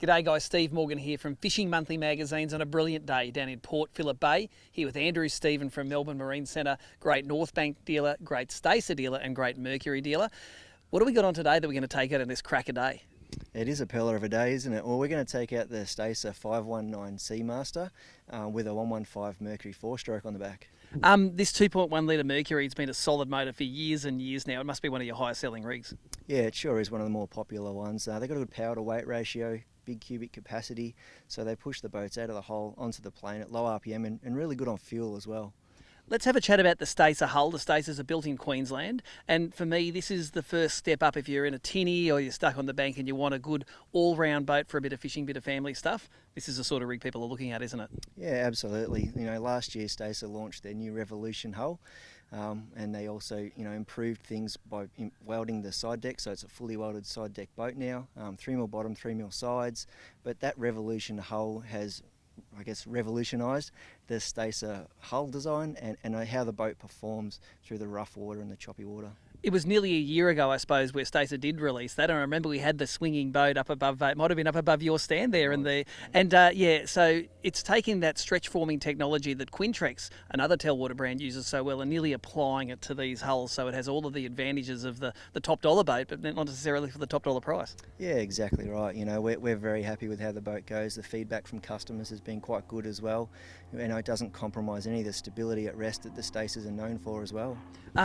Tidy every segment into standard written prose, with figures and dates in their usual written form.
G'day guys, Steve Morgan here from Fishing Monthly Magazines on a brilliant day down in Port Phillip Bay, here with Andrew Stephen from Melbourne Marine Centre, great North Bank dealer, great Stacer dealer and great Mercury dealer. What have we got on today that we're going to take out in this cracker day? It is a peller of a day, isn't it? Well, we're going to take out the Stacer 519 SeaMaster with a 115 Mercury 4-stroke on the back. This 2.1 litre Mercury has been a solid motor for years and years now. It must be one of your highest selling rigs. Yeah, it sure is one of the more popular ones. They've got a good power to weight ratio, big cubic capacity, so they push the boats out of the hole onto the plane at low RPM and really good on fuel as well. Let's have a chat about the Stacer hull. The Stacers are built in Queensland, and for me this is the first step up if you're in a tinny or you're stuck on the bank and you want a good all-round boat for a bit of fishing, bit of family stuff. This is the sort of rig people are looking at, isn't it? Yeah, absolutely. You know, last year Stacer launched their new Revolution hull, and they also, improved things by welding the side deck, so it's a fully welded side deck boat now. 3mm bottom, 3mm sides, but that Revolution hull has, I guess, revolutionised the Stacer hull design and how the boat performs through the rough water and the choppy water. It was nearly a year ago, I suppose, where Stacer did release that. I remember we had the swinging boat up above, it might have been up above your stand there. So it's taking that stretch forming technology that Quintrex, another tailwater brand, uses so well, and nearly applying it to these hulls, so it has all of the advantages of the top dollar boat, but not necessarily for the top dollar price. Yeah, exactly right. We're very happy with how the boat goes. The feedback from customers has been quite good as well. It doesn't compromise any of the stability at rest that the Stacers are known for as well.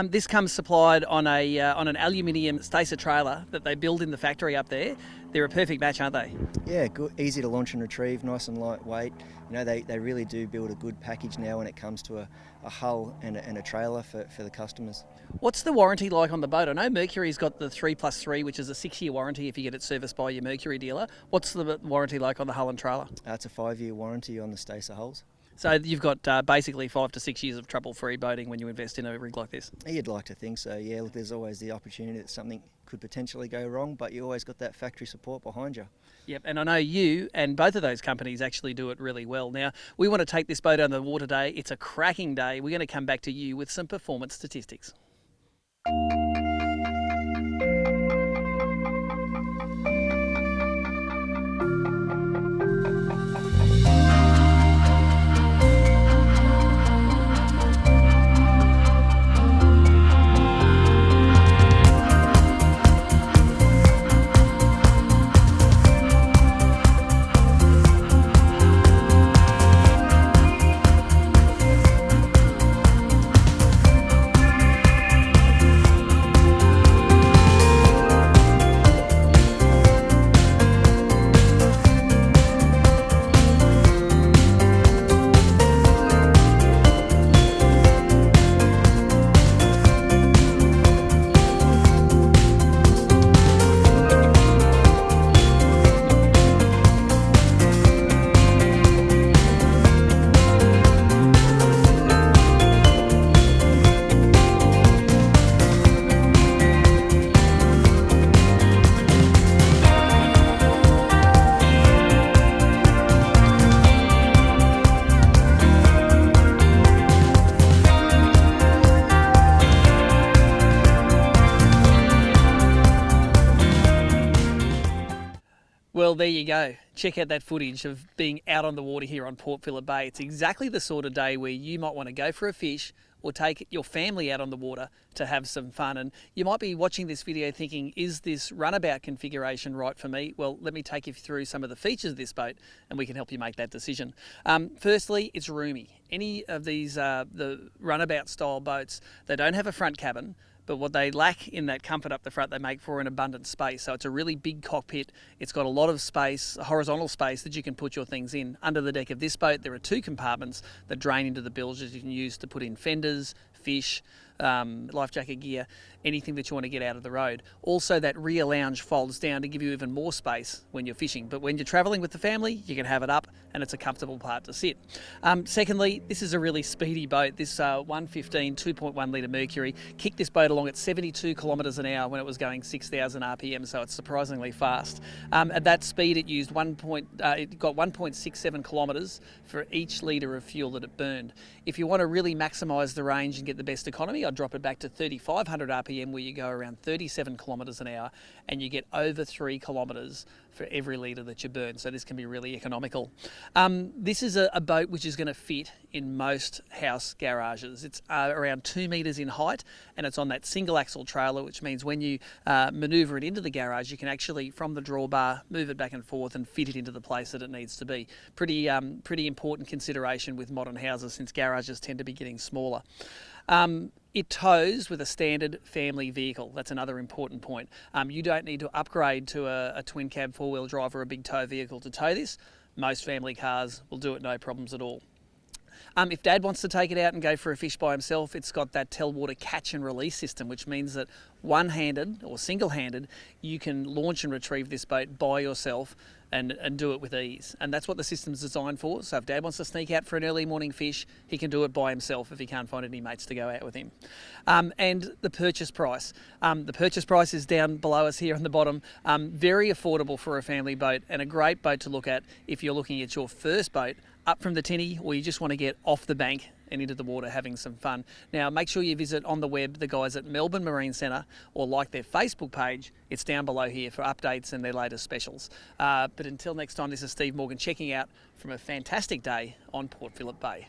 This comes supplied on an aluminium Stacer trailer that they build in the factory up there. They're a perfect match, aren't they? Yeah, good, easy to launch and retrieve, nice and lightweight. They really do build a good package now when it comes to a hull and a trailer for the customers. What's the warranty like on the boat? I know Mercury's got the 3+3, which is a 6-year warranty if you get it serviced by your Mercury dealer. What's the warranty like on the hull and trailer? It's a 5-year warranty on the Stacer hulls. So you've got basically 5 to 6 years of trouble-free boating when you invest in a rig like this? You'd like to think so, yeah. Look, there's always the opportunity that something could potentially go wrong, but you always got that factory support behind you. Yep, and I know you and both of those companies actually do it really well. Now, we want to take this boat on the water today. It's a cracking day. We're going to come back to you with some performance statistics. Well, there you go. Check out that footage of being out on the water here on Port Phillip Bay. It's exactly the sort of day where you might want to go for a fish or take your family out on the water to have some fun. And you might be watching this video thinking, is this runabout configuration right for me? Well, let me take you through some of the features of this boat and we can help you make that decision. Firstly, it's roomy. Any of these, the runabout style boats, they don't have a front cabin, but what they lack in that comfort up the front, they make for an abundant space. So it's a really big cockpit. It's got a lot of space, horizontal space that you can put your things in. Under the deck of this boat, there are 2 compartments that drain into the bilges you can use to put in fenders, fish, life jacket gear, anything that you want to get out of the road. Also, that rear lounge folds down to give you even more space when you're fishing. But when you're travelling with the family, you can have it up and it's a comfortable part to sit. Secondly, this is a really speedy boat. This 115 2.1 litre Mercury kicked this boat along at 72 kilometres an hour when it was going 6,000 RPM, so it's surprisingly fast. At that speed, it used it got 1.67 kilometres for each litre of fuel that it burned. If you want to really maximise the range and get the best economy, I'd drop it back to 3,500 RPM, where you go around 37 kilometres an hour, and you get over 3 kilometres for every litre that you burn. So this can be really economical. This is a boat which is going to fit in most house garages. It's around 2 metres in height, and it's on that single axle trailer, which means when you manoeuvre it into the garage, you can actually, from the drawbar, move it back and forth and fit it into the place that it needs to be. Pretty important consideration with modern houses, since garages tend to be getting smaller. It tows with a standard family vehicle. That's another important point. You don't need to upgrade to a twin cab 4-wheel drive or a big tow vehicle to tow this. Most family cars will do it no problems at all. If Dad wants to take it out and go for a fish by himself, it's got that Telwater catch and release system, which means that one-handed or single-handed, you can launch and retrieve this boat by yourself and do it with ease. And that's what the system's designed for. So if Dad wants to sneak out for an early morning fish, he can do it by himself if he can't find any mates to go out with him. And the purchase price. The purchase price is down below us here on the bottom. Very affordable for a family boat, and a great boat to look at if you're looking at your first boat up from the tinny, or you just want to get off the bank and into the water having some fun. Now, make sure you visit on the web the guys at Melbourne Marine Centre, or like their Facebook page. It's down below here for updates and their latest specials. But until next time, this is Steve Morgan checking out from a fantastic day on Port Phillip Bay.